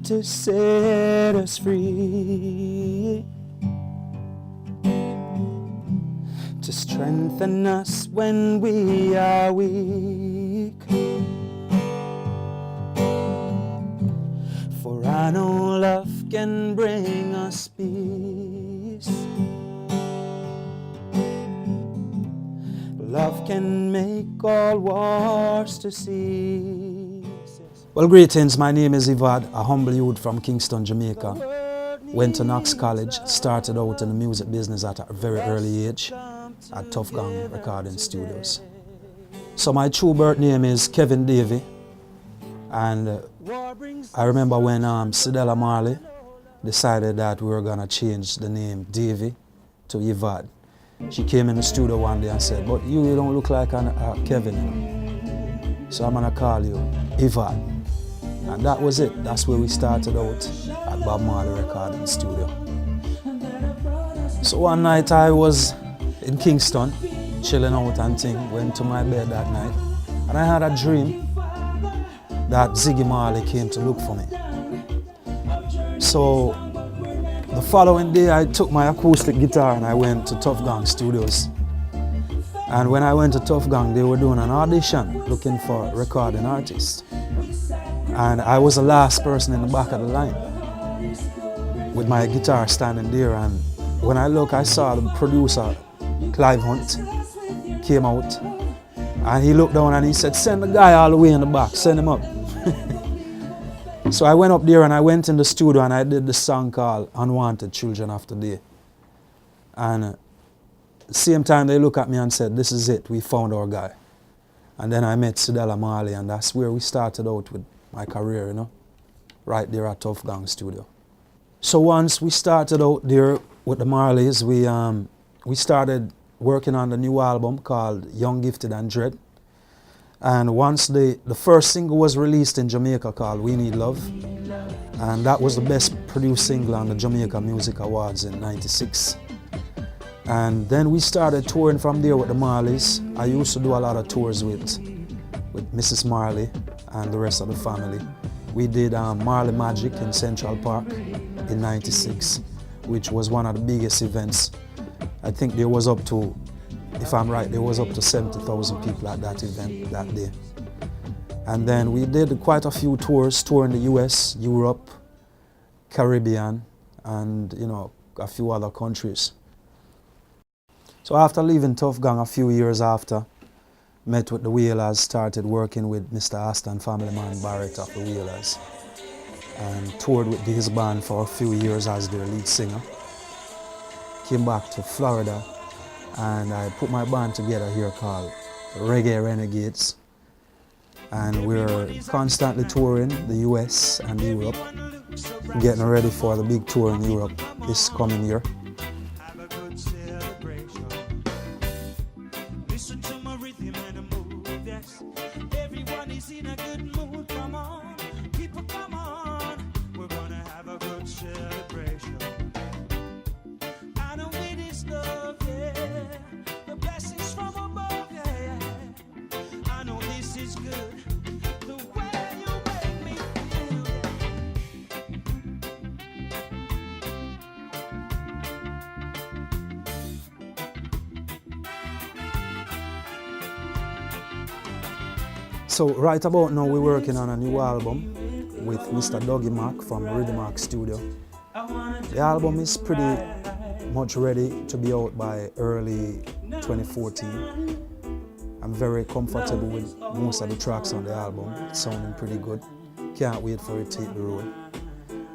to set us free, to strengthen us when we are weak. For I know love can bring us peace. Love can make all wars to cease. Well, greetings, my name is Yvad, a humble youth from Kingston, Jamaica. Went to Knox College, started out in the music business at a very early age at Tough Gang Recording Studios. So my true birth name is Kevin Davey, and I remember when Sidella Marley decided that we were going to change the name Davey to Yvad. She came in the studio one day and said, "But you don't look like a Kevin, you know? So I'm going to call you Yvad." And that was it. That's where we started out at Bob Marley Recording Studio. So one night I was in Kingston, chilling out and thing, went to my bed that night, and I had a dream that Ziggy Marley came to look for me. So the following day I took my acoustic guitar and I went to Tough Gang Studios. And when I went to Tough Gang, they were doing an audition looking for recording artists. And I was the last person in the back of the line with my guitar standing there. And when I looked, I saw the producer, Clive Hunt, came out. And he looked down and he said, "Send the guy all the way in the back, send him up." So I went up there and I went in the studio and I did the song called Unwanted Children of Today. And at the same time they looked at me and said, "This is it, we found our guy." And then I met Sidella Marley, and that's where we started out with my career, you know, right there at Tough Gang Studio. So once we started out there with the Marleys, we started working on the new album called Young, Gifted and Dread. And once the first single was released in Jamaica called We Need Love, and that was the best produced single on the Jamaica Music Awards in '96. And then we started touring from there with the Marleys. I used to do a lot of tours with Mrs. Marley and the rest of the family. We did Marley Magic in Central Park in '96, which was one of the biggest events. I think there was up to, if I'm right, there was up to 70,000 people at that event that day. And then we did quite a few tours, touring the US, Europe, Caribbean, and you know, a few other countries. So after leaving Tough Gang a few years after, met with the Wailers, started working with Mr. Aston, family man Barrett of the Wailers, and toured with his band for a few years as their lead singer. Came back to Florida, and I put my band together here called Reggae Renegades. And we're constantly touring the US and Europe, getting ready for the big tour in Europe this coming year. So right about now we're working on a new album with Mr. Dougie Mac from Rhythmac Studio. The album is pretty much ready to be out by early 2014. I'm very comfortable with most of the tracks on the album. It's sounding pretty good. Can't wait for it to hit the road.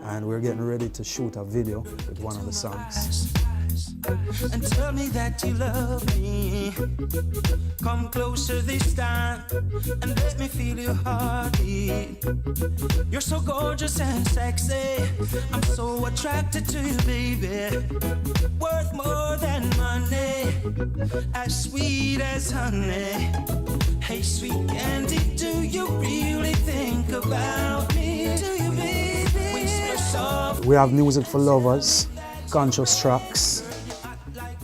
And we're getting ready to shoot a video with one of the songs. And tell me that you love me. Come closer this time and let me feel your heartbeat. You're so gorgeous and sexy. I'm so attracted to you, baby. Worth more than money, as sweet as honey. Hey, sweet candy, do you really think about me? Do you, baby? Whisper soft. We have music for lovers, conscious tracks,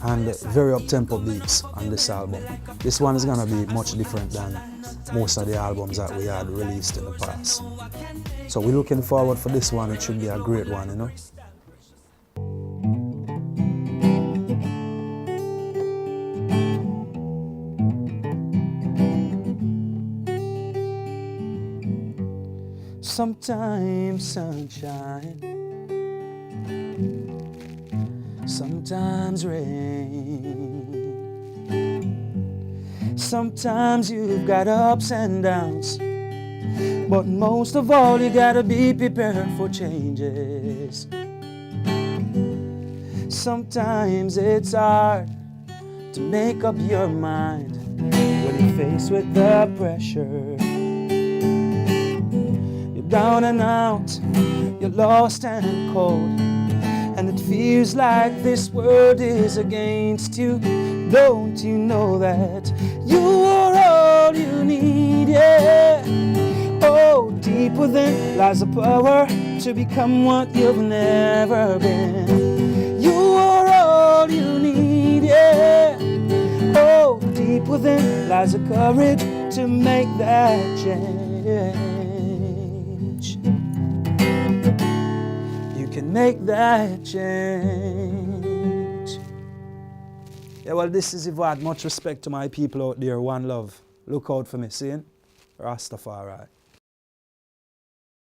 and very up-tempo beats on this album. This one is gonna be much different than most of the albums that we had released in the past. So we're looking forward for this one. It should be a great one, you know. Sometimes sunshine, sometimes rain. Sometimes you've got ups and downs, but most of all you gotta be prepared for changes. Sometimes it's hard to make up your mind when you're faced with the pressure. Down and out, you're lost and cold, and it feels like this world is against you. Don't you know that you are all you need, yeah? Oh, deep within lies the power to become what you've never been. You are all you need, yeah? Oh, deep within lies the courage to make that change. Can make that change. Yeah, well, this is Yvad. Much respect to my people out there. One love. Look out for me, seeing Rastafari.